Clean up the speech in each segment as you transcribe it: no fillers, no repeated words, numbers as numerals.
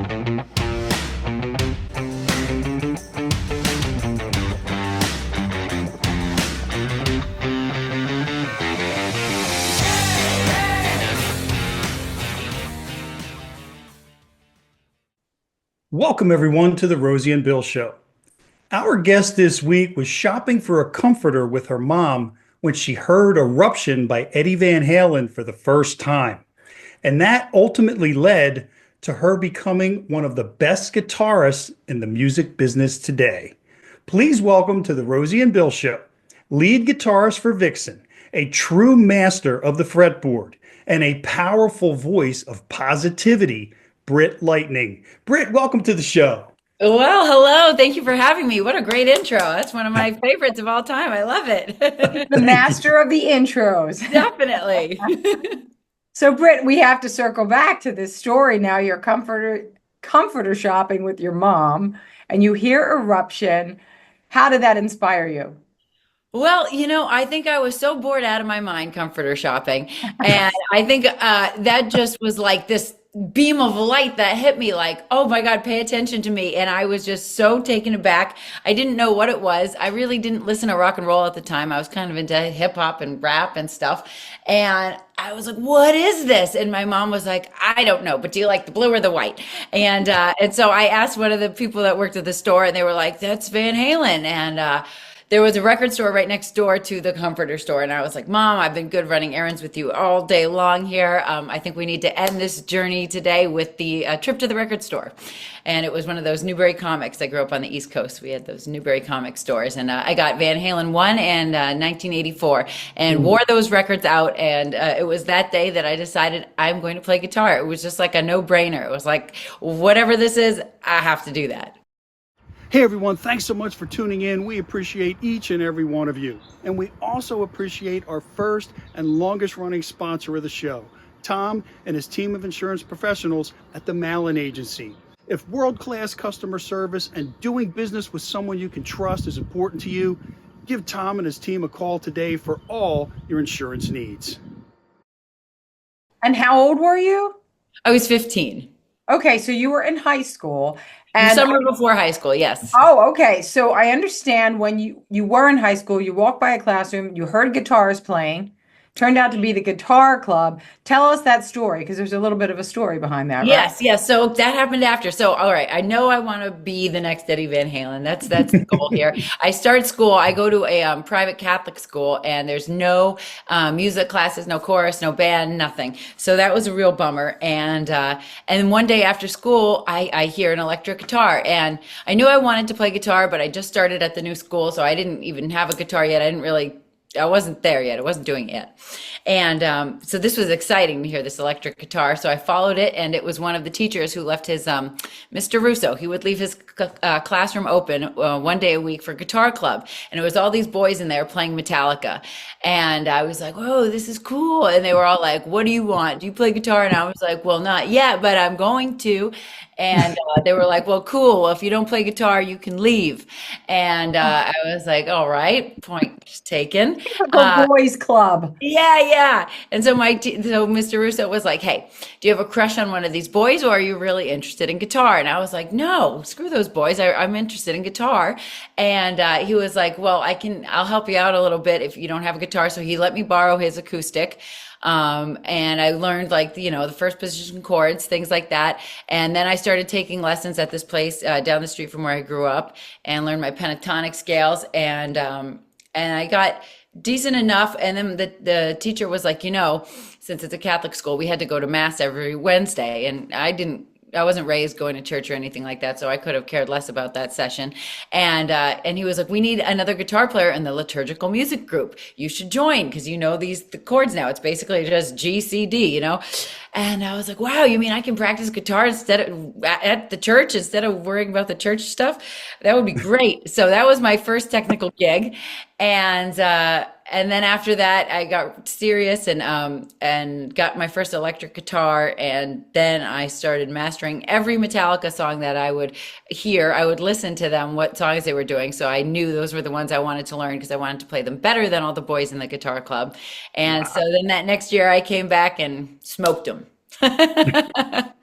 Welcome, everyone, to the Rosie and Bill Show. Our guest this week was shopping for a comforter with her mom when she heard Eruption by Eddie Van Halen for the first time. And that ultimately led to her becoming one of the best guitarists in the music business today. Please welcome to the Rosie and Bill Show, lead guitarist for Vixen, a true master of the fretboard, and a powerful voice of positivity, Britt Lightning. Britt, welcome to the show. Well, hello. Thank you for having me. What a great intro. That's one of my favorites of all time. I love it. The master of the intros. Definitely. So, Britt, we have to circle back to this story now. You're comforter shopping with your mom, and you hear Eruption. How did that inspire you? Well, I think I was so bored out of my mind comforter shopping. And I think that just was like this beam of light that hit me like, oh my God, pay attention to me. And I was just so taken aback. I didn't know what it was. I really didn't listen to rock and roll at the time. I was kind of into hip hop and rap and stuff. And I was like, what is this? And my mom was like, I don't know, but do you like the blue or the white? And so I asked one of the people that worked at the store, and they were like, that's Van Halen. And there was a record store right next door to the comforter store. And I was like, Mom, I've been good running errands with you all day long here. I think we need to end this journey today with the trip to the record store. And it was one of those Newbury Comics. I grew up on the East Coast. We had those Newbury Comic stores. And I got Van Halen 1 and 1984 and wore those records out. And it was that day that I decided I'm going to play guitar. It was just like a no-brainer. It was like, whatever this is, I have to do that. Hey everyone, thanks so much for tuning in. We appreciate each and every one of you. And we also appreciate our first and longest running sponsor of the show, Tom and his team of insurance professionals at the Malin Agency. If world-class customer service and doing business with someone you can trust is important to you, give Tom and his team a call today for all your insurance needs. And how old were you? I was 15. Okay, so you were in high school. And summer before high school, yes. Oh, okay. So I understand when you were in high school, you walked by a classroom, you heard guitars playing, turned out to be the guitar club. Tell us that story, because there's a little bit of a story behind that, right? Yes. So that happened after. So, all right, I know I want to be the next Eddie Van Halen. That's the goal here. I start school. I go to a private Catholic school, and there's no music classes, no chorus, no band, nothing. So that was a real bummer. And one day after school, I hear an electric guitar, and I knew I wanted to play guitar, but I just started at the new school, so I didn't even have a guitar yet. I wasn't there yet. I wasn't doing it yet. And so this was exciting to hear this electric guitar. So I followed it, and it was one of the teachers who left his, Mr. Russo. He would leave his classroom open one day a week for guitar club. And it was all these boys in there playing Metallica. And I was like, whoa, this is cool. And they were all like, what do you want? Do you play guitar? And I was like, well, not yet, but I'm going to. And they were like, well, cool. Well, if you don't play guitar, you can leave. And I was like, all right, point taken. Typical boys club. Yeah. And so so Mr. Russo was like, hey, do you have a crush on one of these boys, or are you really interested in guitar? And I was like, no, screw those boys. I'm interested in guitar. And he was like, well, I'll help you out a little bit if you don't have a guitar. So he let me borrow his acoustic. And I learned the first position chords, things like that. And then I started taking lessons at this place down the street from where I grew up, and learned my pentatonic scales. And I got decent enough. And then the teacher was like, since it's a Catholic school, we had to go to mass every Wednesday. And I wasn't raised going to church or anything like that, so I could have cared less about that session. And he was like, we need another guitar player in the liturgical music group. You should join, because the chords now. It's basically just G, C, D, And I was like, wow, you mean I can practice guitar at the church instead of worrying about the church stuff? That would be great. So that was my first technical gig. And then after that, I got serious and got my first electric guitar. And then I started mastering every Metallica song that I would hear. I would listen to them, what songs they were doing. So I knew those were the ones I wanted to learn, because I wanted to play them better than all the boys in the guitar club. And so then that next year I came back and smoked them.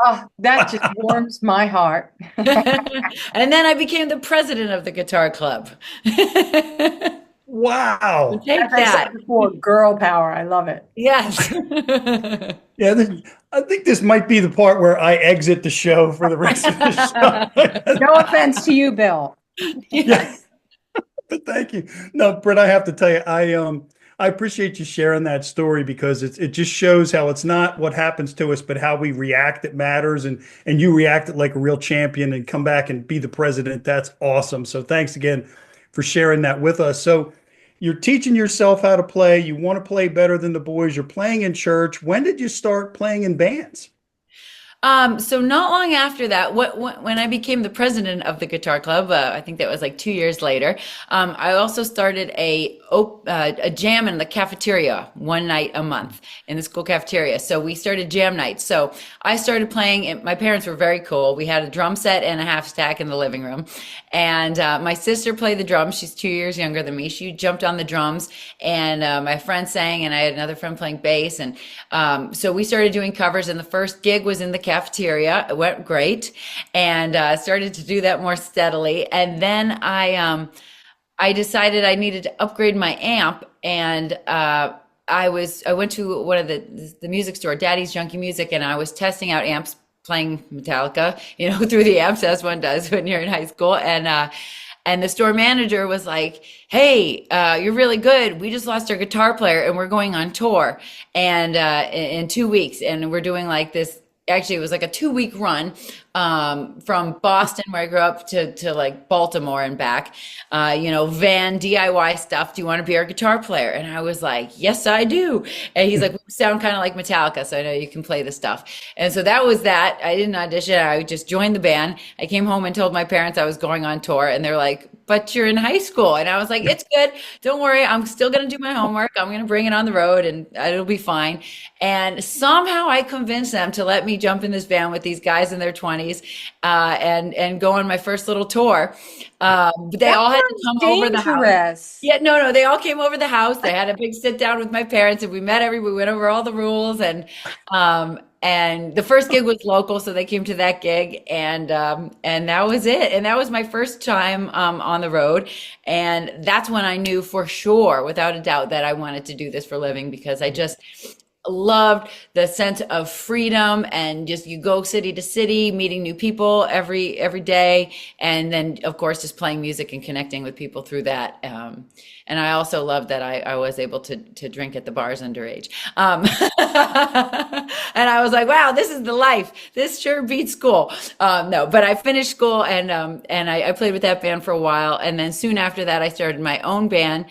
Oh, that just warms my heart. And then I became the president of the guitar club. Wow. As Take I said that. before, girl power. I love it. Yes. Yeah, I think this might be the part where I exit the show for the rest of the show. No offense to you, Bill. Yeah, Yes. but thank you. No, Britt, I have to tell you, I appreciate you sharing that story because it just shows how it's not what happens to us, but how we react that matters. And you reacted like a real champion and come back and be the president. That's awesome. So thanks again for sharing that with us. So you're teaching yourself how to play. You want to play better than the boys. You're playing in church. When did you start playing in bands? So not long after that, when I became the president of the guitar club, I think that was like 2 years later. I also started a jam in the cafeteria one night a month in the school cafeteria. So we started jam nights. So I started playing. My parents were very cool. We had a drum set and a half stack in the living room, and my sister played the drums. She's 2 years younger than me. She jumped on the drums, and my friend sang, and I had another friend playing bass, and so we started doing covers. And the first gig was in the cafeteria. It went great, and started to do that more steadily. And then I decided I needed to upgrade my amp, and I went to one of the music store, Daddy's Junkie Music, and I was testing out amps, playing Metallica, through the amps as one does when you're in high school, and the store manager was like, "Hey, you're really good. We just lost our guitar player, and we're going on tour, and in 2 weeks, and we're doing like this." Actually, it was like a 2 week run from Boston, where I grew up, to like Baltimore and back. Van DIY stuff. Do you want to be our guitar player? And I was like, yes, I do. And he's like, we sound kind of like Metallica, so I know you can play this stuff. And so that was that. I didn't audition. I just joined the band. I came home and told my parents I was going on tour, and they're like, but you're in high school. And I was like, it's good. Don't worry. I'm still going to do my homework. I'm going to bring it on the road, and it'll be fine. And somehow I convinced them to let me jump in this van with these guys in their 20s and go on my first little tour. But they all had to come over the house. Yeah, no, they all came over the house. They had a big sit down with my parents, and we went over all the rules, and the first gig was local, so they came to that gig, and that was it. And that was my first time on the road, and that's when I knew for sure, without a doubt, that I wanted to do this for a living, because I just loved the sense of freedom, and just you go city to city, meeting new people every day, and then of course just playing music and connecting with people through that. And I also loved that I was able to drink at the bars underage. And I was like, wow, this is the life. This sure beats school. No, but I finished school, and I played with that band for a while, and then soon after that I started my own band,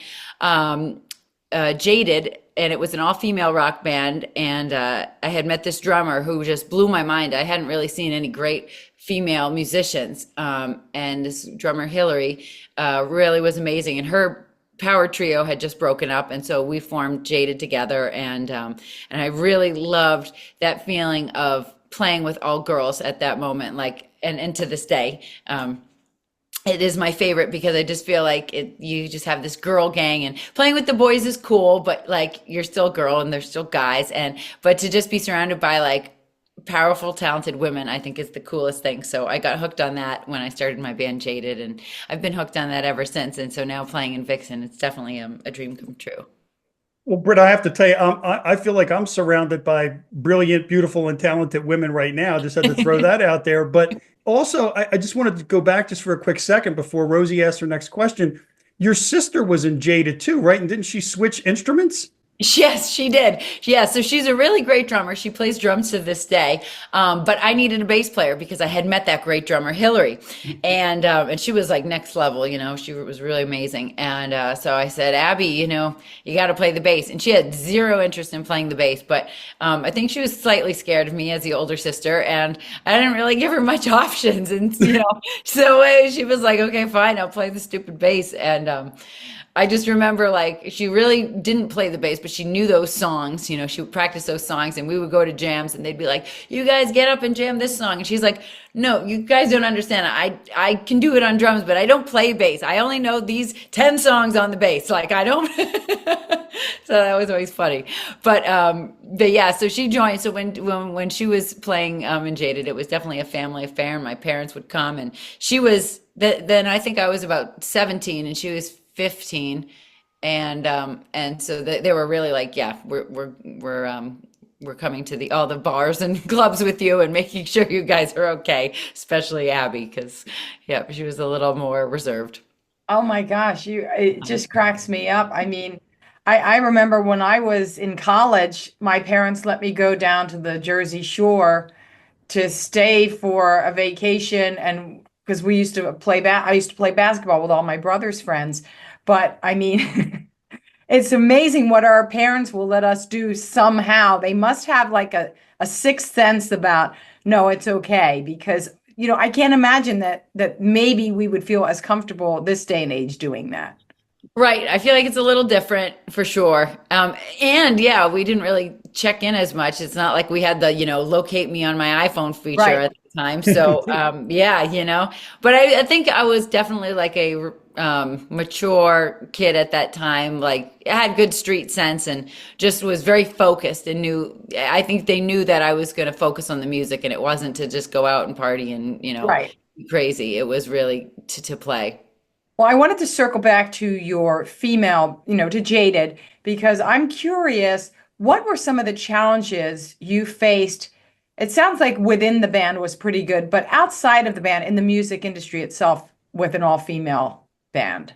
Jaded. And it was an all-female rock band, and I had met this drummer who just blew my mind. I hadn't really seen any great female musicians, and this drummer, Hillary, really was amazing. And her power trio had just broken up, and so we formed Jaded together, and I really loved that feeling of playing with all girls at that moment, and to this day. It is my favorite, because I just feel like you just have this girl gang, and playing with the boys is cool, but like you're still a girl and they're still guys, but to just be surrounded by like powerful, talented women, I think is the coolest thing. So I got hooked on that when I started my band Jaded, and I've been hooked on that ever since. And so now playing in Vixen, it's definitely a dream come true. Well, Britt, I have to tell you, I feel like I'm surrounded by brilliant, beautiful, and talented women right now. Just had to throw that out there. But also, I just wanted to go back just for a quick second before Rosie asks her next question. Your sister was in Jaded too, right? And didn't she switch instruments? Yes, she did. Yeah, so she's a really great drummer. She plays drums to this day. But I needed a bass player, because I had met that great drummer, Hillary, and she was like next level. She was really amazing. And so I said, Abby, you got to play the bass. And she had zero interest in playing the bass, but I think she was slightly scared of me as the older sister, and I didn't really give her much options. And so she was like, okay, fine, I'll play the stupid bass. And I just remember like she really didn't play the bass, but she knew those songs. You know, she would practice those songs, and we would go to jams, and they'd be like, "You guys get up and jam this song," and she's like, "No, you guys don't understand. I can do it on drums, but I don't play bass. I only know these 10 songs on the bass. Like I don't." So that was always funny. But yeah, so she joined. So when she was playing in Jaded, it was definitely a family affair, and my parents would come, and she was then I think I was about 17 and she was 15, and so they were really like, yeah, we're coming to all the bars and clubs with you and making sure you guys are okay, especially Abby, because yeah, she was a little more reserved. Oh my gosh, it just cracks me up. I mean, I remember when I was in college, my parents let me go down to the Jersey Shore to stay for a vacation, and because we used to I used to play basketball with all my brother's friends. But I mean, it's amazing what our parents will let us do somehow. They must have like a sixth sense about, no, it's okay, because I can't imagine that maybe we would feel as comfortable this day and age doing that. Right. I feel like it's a little different for sure. And yeah, we didn't really check in as much. It's not like we had the, locate me on my iPhone feature Right. at the time. So, yeah, but I think I was definitely like a mature kid at that time. Like I had good street sense and just was very focused and I think they knew that I was going to focus on the music and it wasn't to just go out and party and, Right. be crazy. It was really to play. Well, I wanted to circle back to your female, to Jaded, because I'm curious, what were some of the challenges you faced? It sounds like within the band was pretty good, but outside of the band, in the music industry itself, with an all-female band.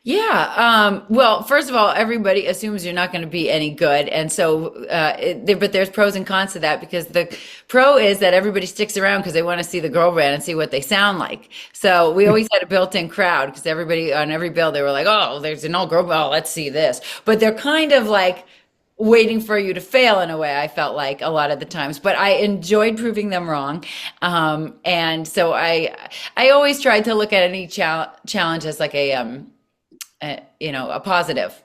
Yeah. Well, first of all, everybody assumes you're not going to be any good. And so, but there's pros and cons to that, because the pro is that everybody sticks around because they want to see the girl band and see what they sound like. So we always had a built-in crowd because everybody on every bill, they were like, oh, there's an all girl band. Oh, let's see this. But they're kind of like waiting for you to fail in a way, I felt like a lot of the times, but I enjoyed proving them wrong. And so I always tried to look at any challenge as like a positive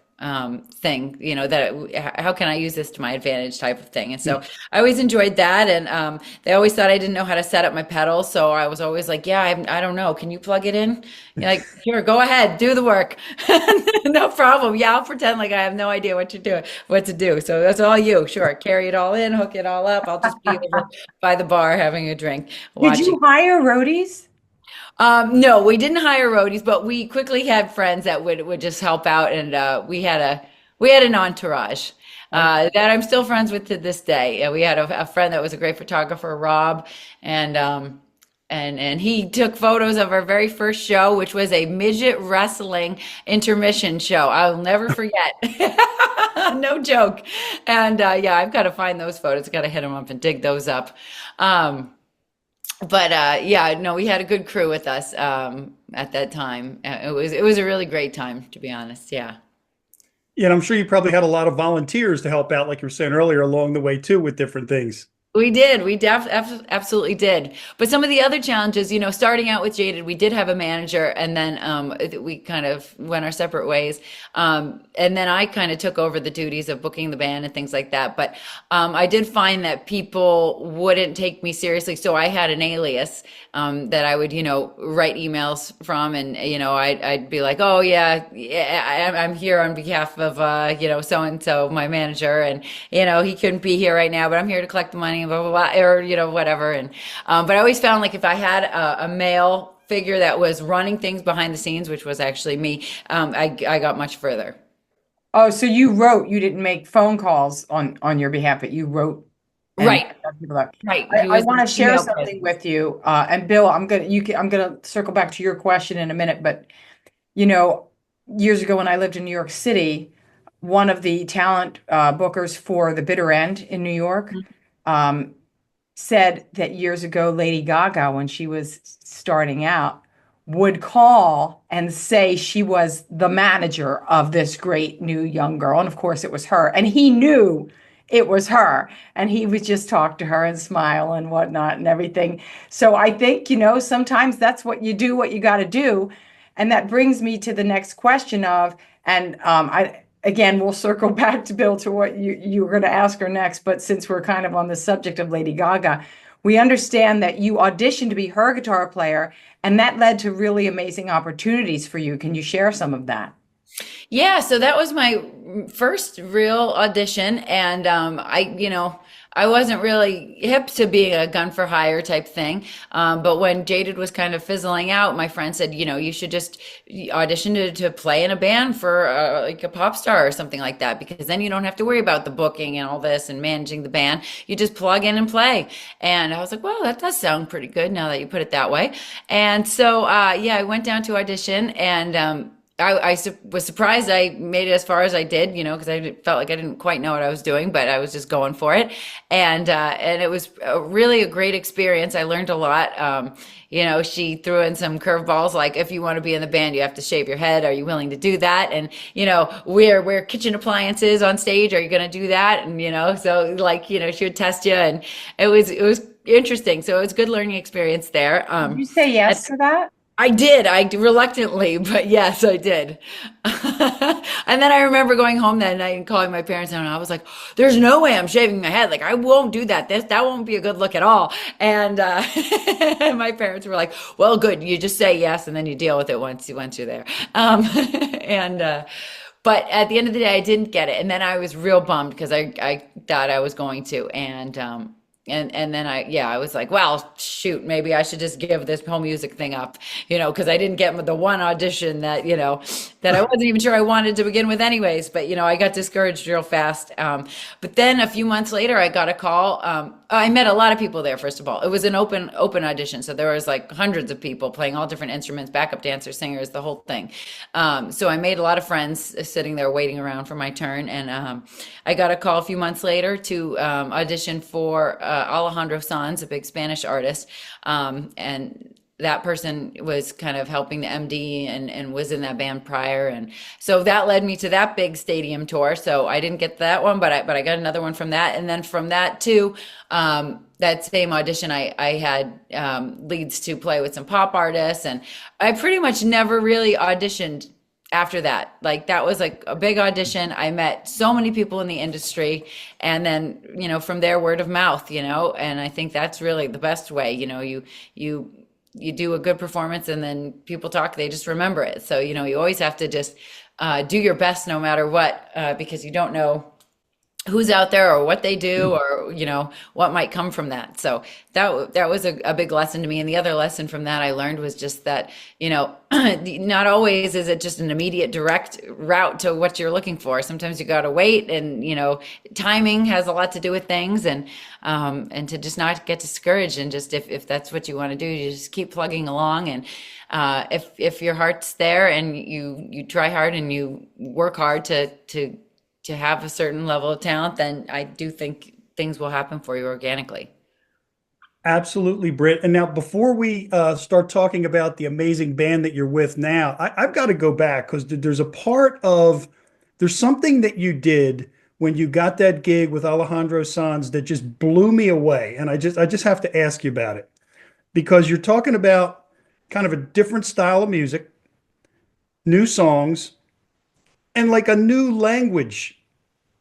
thing, that how can I use this to my advantage type of thing. And so I always enjoyed that. And they always thought I didn't know how to set up my pedals. So I was always like, yeah, I don't know. Can you plug it in? You're like, here, go ahead, do the work. No problem. Yeah, I'll pretend like I have no idea what to do. So that's all you. Sure. Carry it all in, hook it all up. I'll just be over by the bar having a drink, watching. Did you hire roadies? No, we didn't hire roadies, but we quickly had friends that would just help out, and we had an entourage that I'm still friends with to this day. We had a friend that was a great photographer, Rob, and he took photos of our very first show, which was a midget wrestling intermission show. I'll never forget. No joke. And yeah, I've got to find those photos. Got to hit them up and dig those up. But yeah, no, we had a good crew with us at that time. It was a really great time, to be honest. Yeah. Yeah, and I'm sure you probably had a lot of volunteers to help out, like you were saying earlier, along the way too, with different things. We did. We absolutely did. But some of the other challenges, starting out with Jaded, we did have a manager, and then we kind of went our separate ways. And then I kind of took over the duties of booking the band and things like that. But I did find that people wouldn't take me seriously, so I had an alias that I would, write emails from, and I'd be like, oh yeah, I'm here on behalf of so and so, my manager, and he couldn't be here right now, but I'm here to collect the money. Blah, blah, blah, or whatever. And but I always found like if I had a male figure that was running things behind the scenes, which was actually me, I got much further. Oh, so you didn't make phone calls on your behalf, but you wrote. Right. Right. I want to share something with you. And Bill, I'm gonna circle back to your question in a minute, but years ago when I lived in New York City, one of the talent bookers for the Bitter End in New York said that years ago, Lady Gaga, when she was starting out, would call and say she was the manager of this great new young girl. And of course, it was her. And he knew it was her. And he would just talk to her and smile and whatnot and everything. So I think, sometimes that's what you do, what you got to do. And that brings me to the next question of, and again, we'll circle back to Bill to what you were going to ask her next. But since we're kind of on the subject of Lady Gaga, we understand that you auditioned to be her guitar player, and that led to really amazing opportunities for you. Can you share some of that? Yeah, so that was my first real audition, and I wasn't really hip to being a gun for hire type thing. But when Jaded was kind of fizzling out, my friend said, you should just audition to play in a band for like a pop star or something like that, because then you don't have to worry about the booking and all this and managing the band. You just plug in and play. And I was like, well, that does sound pretty good now that you put it that way. And so, I went down to audition, and I was surprised I made it as far as I did, because I felt like I didn't quite know what I was doing, but I was just going for it. And it was really a great experience. I learned a lot. She threw in some curveballs, like, if you want to be in the band, you have to shave your head. Are you willing to do that? And, wear kitchen appliances on stage. Are you going to do that? And, so like, she would test you, and it was interesting. So it was a good learning experience there. Did you say yes to that? I did. I reluctantly, but yes, I did. And then I remember going home that night and calling my parents, and I was like, "There's no way I'm shaving my head. Like, I won't do that. That won't be a good look at all." And my parents were like, "Well, good. You just say yes, and then you deal with it once you're there." But at the end of the day, I didn't get it, and then I was real bummed because I thought I was going to, and then I was like, well, shoot, maybe I should just give this whole music thing up, because I didn't get the one audition that, that I wasn't even sure I wanted to begin with anyways. But, I got discouraged real fast. But then a few months later, I got a call. I met a lot of people there, first of all. It was an open audition. So there was like hundreds of people playing all different instruments, backup dancers, singers, the whole thing. So I made a lot of friends sitting there waiting around for my turn. And I got a call a few months later to audition for Alejandro Sanz, a big Spanish artist. And that person was kind of helping the MD and was in that band prior. And so that led me to that big stadium tour. So I didn't get that one, but I got another one from that. And then from that too, that same audition, I had leads to play with some pop artists. And I pretty much never really auditioned after that. Like, that was like a big audition. I met so many people in the industry, and then, from there, word of mouth, and I think that's really the best way. You do a good performance, and then people talk, they just remember it. So, you always have to just do your best no matter what, because you don't know who's out there or what they do, or what might come from that. So that was a big lesson to me. And the other lesson from that I learned was just that not always is it just an immediate direct route to what you're looking for. Sometimes you got to wait, and timing has a lot to do with things, and to just not get discouraged, and just if that's what you want to do, you just keep plugging along. And if your heart's there and you try hard and you work hard to have a certain level of talent, then I do think things will happen for you organically. Absolutely, Britt. And now, before we start talking about the amazing band that you're with now, I've got to go back, because there's something that you did when you got that gig with Alejandro Sanz that just blew me away. And I just have to ask you about it, because you're talking about kind of a different style of music, new songs, and like a new language.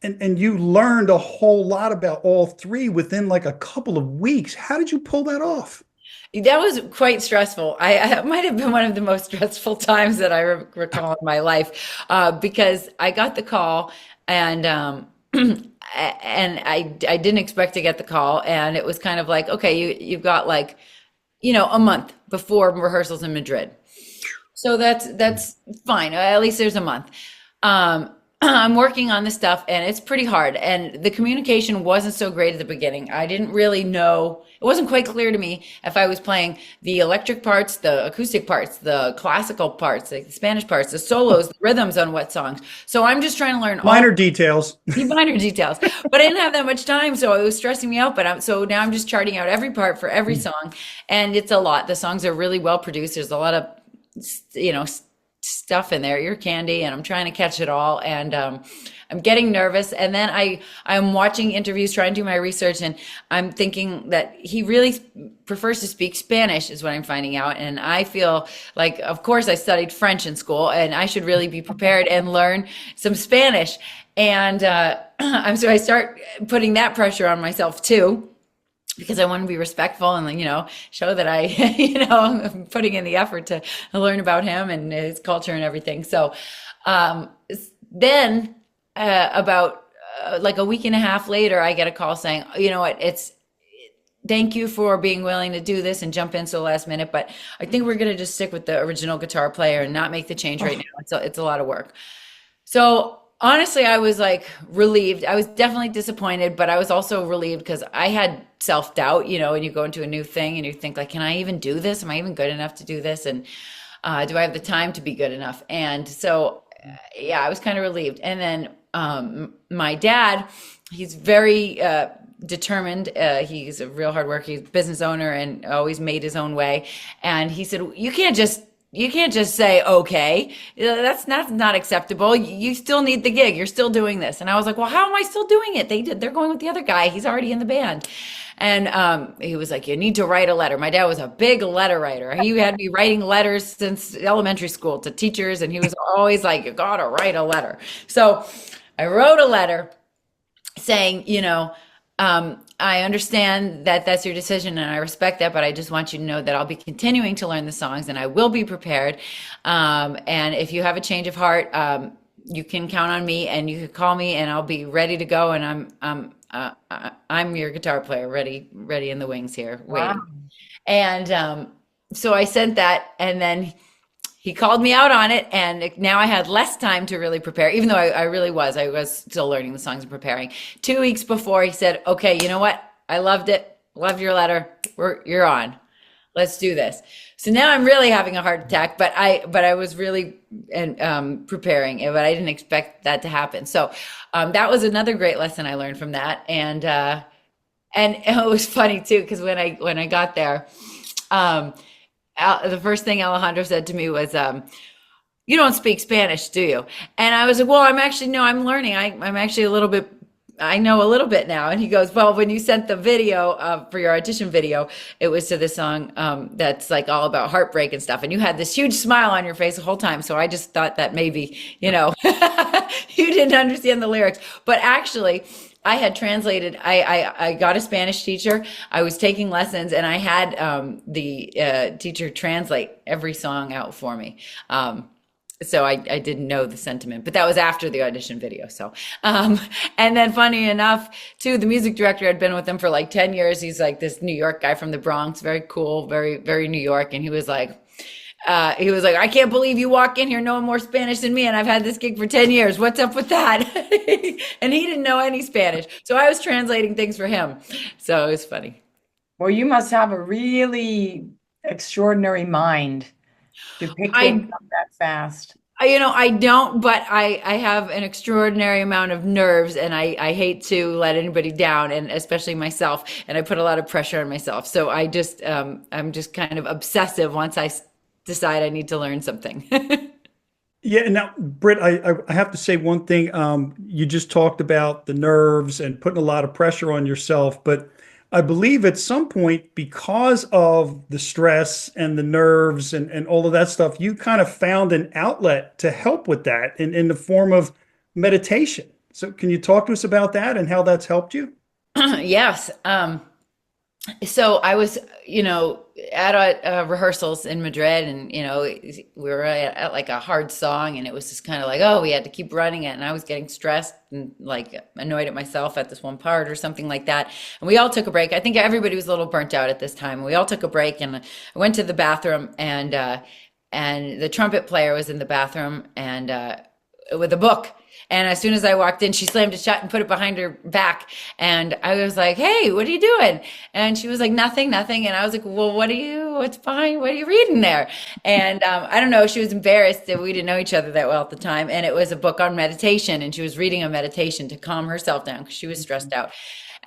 And you learned a whole lot about all three within like a couple of weeks. How did you pull that off? That was quite stressful. I might have been one of the most stressful times that I recall in my life, because I got the call, and and I didn't expect to get the call, and it was kind of like, okay, you've got like a month before rehearsals in Madrid, so that's fine. At least there's a month. I'm working on this stuff, and it's pretty hard. And the communication wasn't so great at the beginning. I didn't really know. It wasn't quite clear to me if I was playing the electric parts, the acoustic parts, the classical parts, the Spanish parts, the solos, the rhythms on what songs. So I'm just trying to learn minor details. Minor details. But I didn't have that much time, so it was stressing me out. So now I'm just charting out every part for every song, and it's a lot. The songs are really well produced. There's a lot of, stuff in there, ear candy, and I'm trying to catch it all. And I'm getting nervous. And then I'm watching interviews, trying to do my research, and I'm thinking that he really prefers to speak Spanish, is what I'm finding out. And I feel like, of course, I studied French in school, and I should really be prepared and learn some Spanish. And so I start putting that pressure on myself too, because I want to be respectful and, show that I, I'm putting in the effort to learn about him and his culture and everything. So then about like a week and a half later, I get a call saying, you know what, thank you for being willing to do this and jump in so last minute, but I think we're going to just stick with the original guitar player and not make the change right now. It's a lot of work. So honestly, I was like relieved. I was definitely disappointed, but I was also relieved because I had self-doubt, and you go into a new thing and you think like, can I even do this? Am I even good enough to do this? And do I have the time to be good enough? And so, yeah, I was kind of relieved. And then my dad, he's very determined. He's a real hard worker. He's a business owner and always made his own way. And he said, you can't just say, okay, that's not acceptable. You still need the gig. You're still doing this. And I was like, well, how am I still doing it? They're going with the other guy. He's already in the band. And he was like, you need to write a letter. My dad was a big letter writer. He had me writing letters since elementary school to teachers. And he was always like, you got to write a letter. So I wrote a letter saying, I understand that that's your decision and I respect that, but I just want you to know that I'll be continuing to learn the songs and I will be prepared. And if you have a change of heart, you can count on me and you can call me and I'll be ready to go. And I'm your guitar player, ready in the wings here, waiting. Wow. And so I sent that, and then he called me out on it, and now I had less time to really prepare, even though I was still learning the songs and preparing. 2 weeks before, he said, okay, you know what? I loved it. Loved your letter. You're on. Let's do this. So now I'm really having a heart attack, but I was really preparing, but I didn't expect that to happen. So that was another great lesson I learned from that. And it was funny too, because when I got there, the first thing Alejandro said to me was, you don't speak Spanish, do you? And I was like, well, I'm learning. I'm actually I know a little bit now. And he goes, well, when you sent the video for your audition video, it was to this song that's like all about heartbreak and stuff. And you had this huge smile on your face the whole time. So I just thought that maybe, you didn't understand the lyrics. But actually, I had translated, I got a Spanish teacher. I was taking lessons and I had the teacher translate every song out for me. So I didn't know the sentiment, but that was after the audition video. So, and then funny enough too, the music director had been with them for like 10 years. He's like this New York guy from the Bronx, very cool, very, very New York. And he was like, I can't believe you walk in here knowing more Spanish than me, and I've had this gig for 10 years. What's up with that? And he didn't know any Spanish. So I was translating things for him. So it was funny. Well, you must have a really extraordinary mind to pick things up that fast. I don't, but I have an extraordinary amount of nerves, and I hate to let anybody down, and especially myself. And I put a lot of pressure on myself. So I'm just kind of obsessive once I decide I need to learn something. Yeah. Now, Britt, I have to say one thing. You just talked about the nerves and putting a lot of pressure on yourself, but I believe at some point, because of the stress and the nerves and all of that stuff, you kind of found an outlet to help with that in the form of meditation. So can you talk to us about that and how that's helped you? Yes. So I was, at rehearsrsals in Madrid, and, we were at like a hard song, and it was just kind of like, oh, we had to keep running it. And I was getting stressed and like annoyed at myself at this one part or something like that. And we all took a break. I think everybody was a little burnt out at this time. We all took a break, and I went to the bathroom, and the trumpet player was in the bathroom and with a book. And as soon as I walked in, she slammed it shut and put it behind her back. And I was like, hey, what are you doing? And she was like, nothing. And I was like, well, what are you reading there? And I don't know, she was embarrassed that we didn't know each other that well at the time. And it was a book on meditation. And she was reading a meditation to calm herself down because she was stressed out.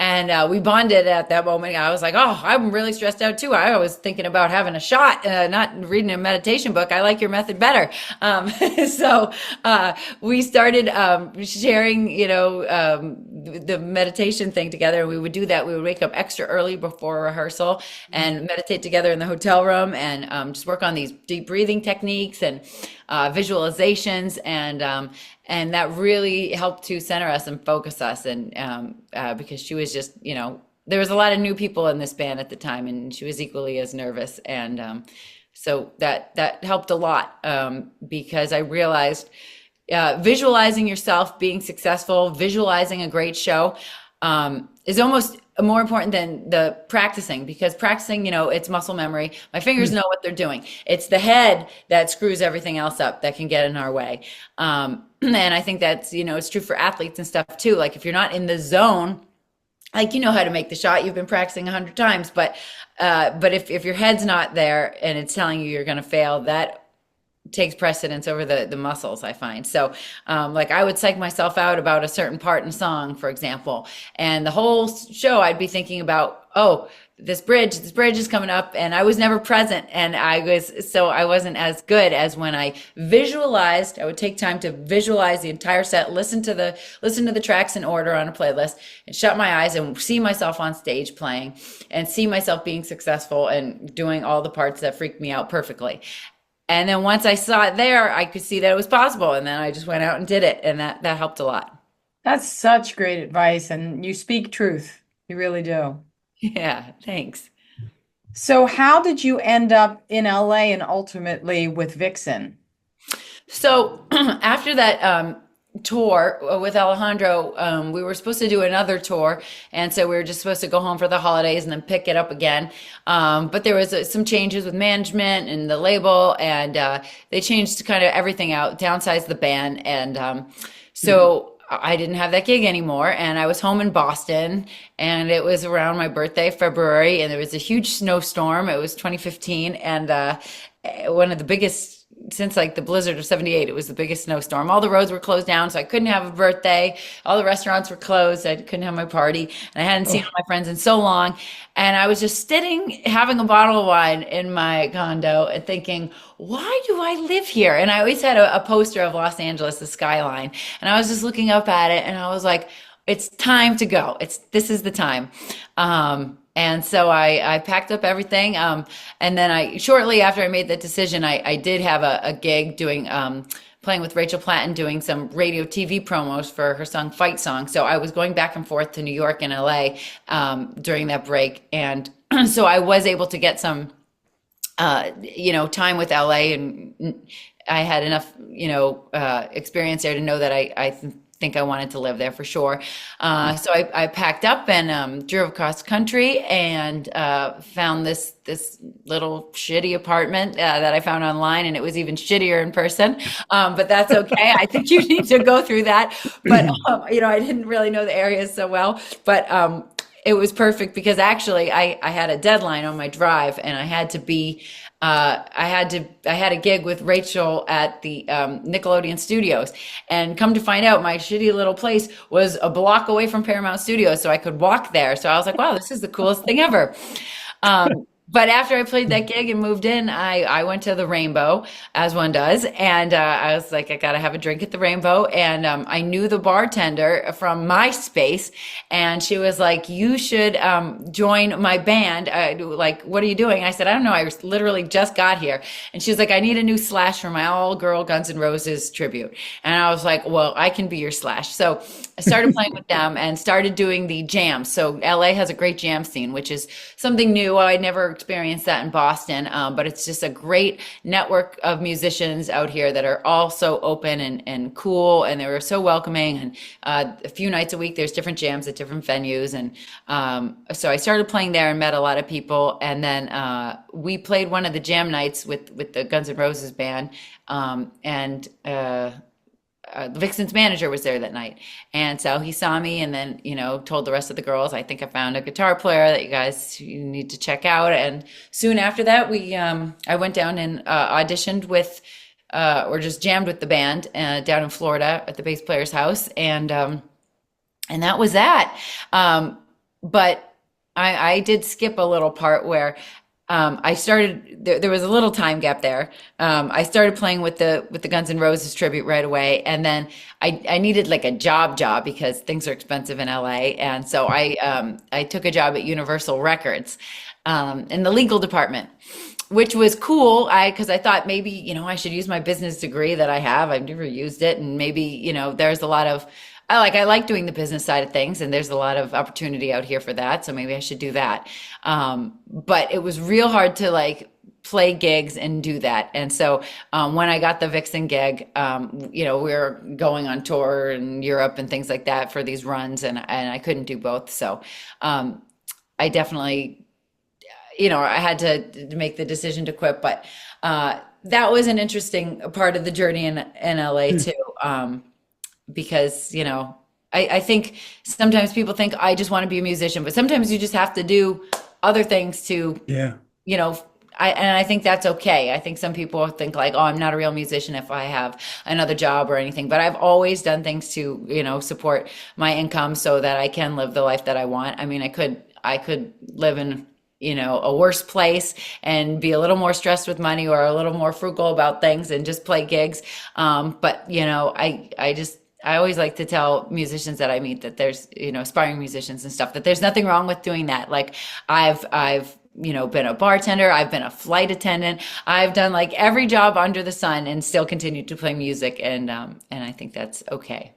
And we bonded at that moment. I was like, oh, I'm really stressed out too. I was thinking about having a shot, not reading a meditation book. I like your method better. So we started sharing, the meditation thing together. We would do that. We would wake up extra early before rehearsal and meditate together in the hotel room, and just work on these deep breathing techniques and visualizations, and that really helped to center us and focus us. And because she was just, there was a lot of new people in this band at the time, and she was equally as nervous. And so that helped a lot, because I realized visualizing yourself being successful, visualizing a great show, is almost more important than the practicing, because practicing, it's muscle memory. My fingers know what they're doing. It's the head that screws everything else up that can get in our way. And I think that's, it's true for athletes and stuff too. Like if you're not in the zone, like, how to make the shot, you've been practicing 100 times, but if your head's not there and it's telling you you're going to fail, that takes precedence over the muscles, I find. So like I would psych myself out about a certain part in a song, for example, and the whole show I'd be thinking about, oh, this bridge is coming up, and I was never present, and I wasn't as good as when I visualized. I would take time to visualize the entire set, listen to the tracks in order on a playlist, and shut my eyes and see myself on stage playing, and see myself being successful and doing all the parts that freaked me out perfectly. And then once I saw it there, I could see that it was possible. And then I just went out and did it. And that helped a lot. That's such great advice. And you speak truth. You really do. Yeah, thanks. So how did you end up in LA and ultimately with Vixen? So after that tour with Alejandro, we were supposed to do another tour, and so we were just supposed to go home for the holidays and then pick it up again, but there was some changes with management and the label, and they changed kind of everything out, downsized the band, and so I didn't have that gig anymore, and I was home in Boston, and it was around my birthday, February, and there was a huge snowstorm. It was 2015, and one of the biggest since like the blizzard of 78. It was the biggest snowstorm. All the roads were closed down, so I couldn't have a birthday. All the restaurants were closed. I couldn't have my party, and I hadn't seen all my friends in so long. And I was just sitting, having a bottle of wine in my condo and thinking, why do I live here? And I always had a poster of Los Angeles, the skyline. And I was just looking up at it, and I was like, it's time to go. This is the time. And so I packed up everything. And then shortly after I made that decision, I did have a gig doing, playing with Rachel Platten, doing some radio TV promos for her song Fight Song. So I was going back and forth to New York and LA, during that break. And so I was able to get some, time with LA, and I had enough, experience there to know that I think I wanted to live there for sure. So I packed up and drove across country and found this little shitty apartment that I found online, and it was even shittier in person. But that's okay. I think you need to go through that. But I didn't really know the area so well. But it was perfect because actually I had a deadline on my drive, and I had to be. I had a gig with Rachel at the Nickelodeon Studios, and come to find out, my shitty little place was a block away from Paramount Studios, so I could walk there. So I was like, wow, this is the coolest thing ever. But after I played that gig and moved in, I went to the Rainbow, as one does. And I was like, I got to have a drink at the Rainbow. And I knew the bartender from MySpace. And she was like, you should join my band. Like, what are you doing? And I said, I don't know. I literally just got here. And she was like, I need a new Slash for my all-girl Guns N' Roses tribute. And I was like, well, I can be your Slash. So I started playing with them and started doing the jams. So LA has a great jam scene, which is something new. I'd never experienced that in Boston, but it's just a great network of musicians out here that are all so open and cool, and they were so welcoming. And a few nights a week, there's different jams at different venues. And so I started playing there and met a lot of people. And then we played one of the jam nights with the Guns N' Roses band, and Vixen's manager was there that night. And so he saw me and then, told the rest of the girls, I think I found a guitar player that you need to check out. And soon after that, I went down and auditioned with, or just jammed with the band down in Florida at the bass player's house. And that was that. but I did skip a little part where I started. There was a little time gap there. I started playing with the Guns N' Roses tribute right away, and then I needed like a job because things are expensive in LA, and so I took a job at Universal Records in the legal department, which was cool. Because I thought maybe, I should use my business degree that I have. I've never used it. And maybe, there's a lot of, I like doing the business side of things, and there's a lot of opportunity out here for that. So maybe I should do that. But it was real hard to like play gigs and do that. And so when I got the Vixen gig, we were going on tour in Europe and things like that for these runs, and I couldn't do both. So I definitely, I had to make the decision to quit, but that was an interesting part of the journey in LA too, because I think sometimes people think I just want to be a musician, but sometimes you just have to do other things to, Yeah. I think that's okay. I think some people think like, oh, I'm not a real musician if I have another job or anything, but I've always done things to, support my income so that I can live the life that I want. I mean, I could live in a worse place and be a little more stressed with money or a little more frugal about things and just play gigs. But I always like to tell musicians that I meet that there's, aspiring musicians and stuff, that there's nothing wrong with doing that. Like I've been a bartender, I've been a flight attendant, I've done like every job under the sun and still continued to play music. And I think that's okay.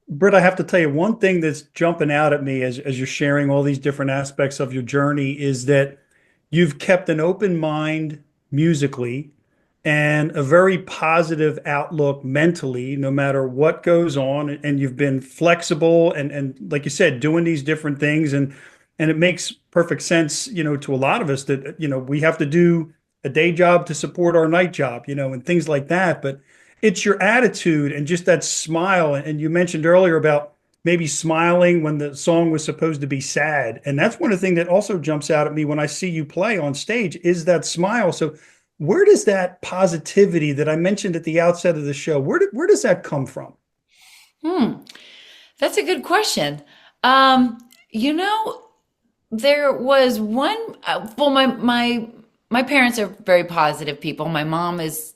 Britt, I have to tell you, one thing that's jumping out at me as you're sharing all these different aspects of your journey is that you've kept an open mind musically and a very positive outlook mentally, no matter what goes on. And you've been flexible and like you said, doing these different things. And it makes perfect sense, to a lot of us that, we have to do a day job to support our night job, and things like that. But it's your attitude and just that smile. And you mentioned earlier about maybe smiling when the song was supposed to be sad. And that's one of the things that also jumps out at me when I see you play on stage is that smile. So where does that positivity that I mentioned at the outset of the show, where does that come from? That's a good question. There was one, well, my parents are very positive people. My mom is,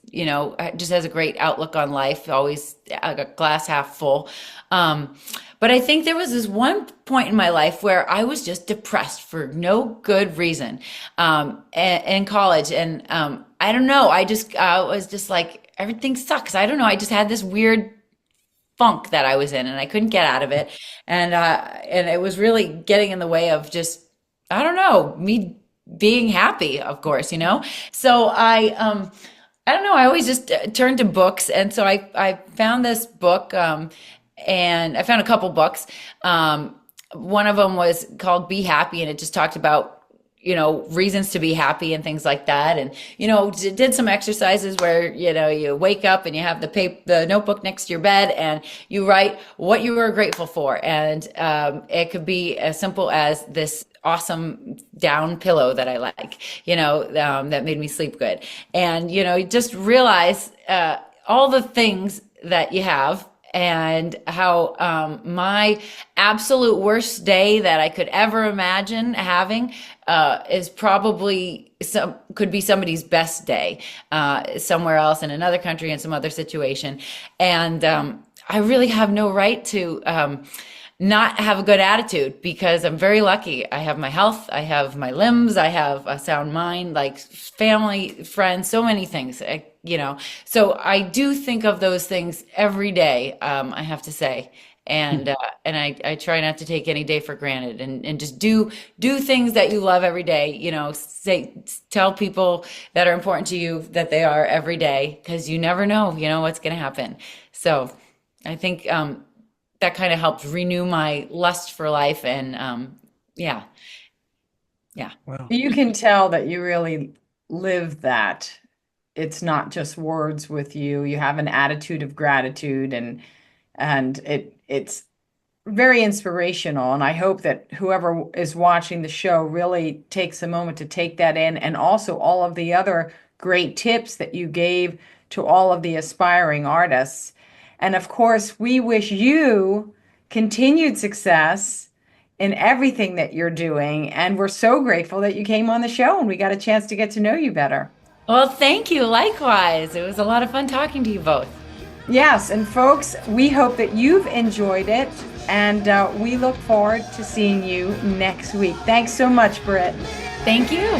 just has a great outlook on life, always a glass half full. But I think there was this one point in my life where I was just depressed for no good reason, in college. And, I don't know, I was just like, everything sucks. I don't know. I just had this weird funk that I was in and I couldn't get out of it. And it was really getting in the way of just, I don't know, me being happy, of course, So I don't know, I always just turned to books. And so I found this book, and I found a couple books. One of them was called Be Happy, and it just talked about, reasons to be happy and things like that. And, did some exercises where, you wake up and you have the notebook next to your bed and you write what you were grateful for. And it could be as simple as this awesome down pillow that I like, that made me sleep good. And, you just realize all the things that you have and how my absolute worst day that I could ever imagine having is probably could be somebody's best day somewhere else in another country in some other situation. And I really have no right to not have a good attitude because I'm very lucky. I have my health, I have my limbs, I have a sound mind, like family, friends, so many things, So I do think of those things every day, I have to say. And I try not to take any day for granted and just do things that you love every day, tell people that are important to you that they are every day, because you never know, what's going to happen. So I think, that kind of helped renew my lust for life. And yeah. Wow. You can tell that you really live that. It's not just words with you. You have an attitude of gratitude and it's very inspirational. And I hope that whoever is watching the show really takes a moment to take that in, and also all of the other great tips that you gave to all of the aspiring artists. And of course, we wish you continued success in everything that you're doing. And we're so grateful that you came on the show and we got a chance to get to know you better. Well, thank you. Likewise. It was a lot of fun talking to you both. Yes. And folks, we hope that you've enjoyed it. And we look forward to seeing you next week. Thanks so much, Britt. Thank you.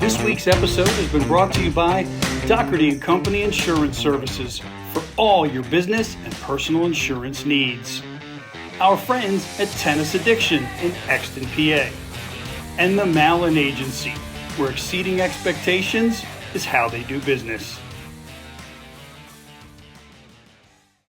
This week's episode has been brought to you by Doherty & Company Insurance Services for all your business and personal insurance needs. Our friends at Tennis Addiction in Exton, PA. And the Malin Agency, where exceeding expectations is how they do business.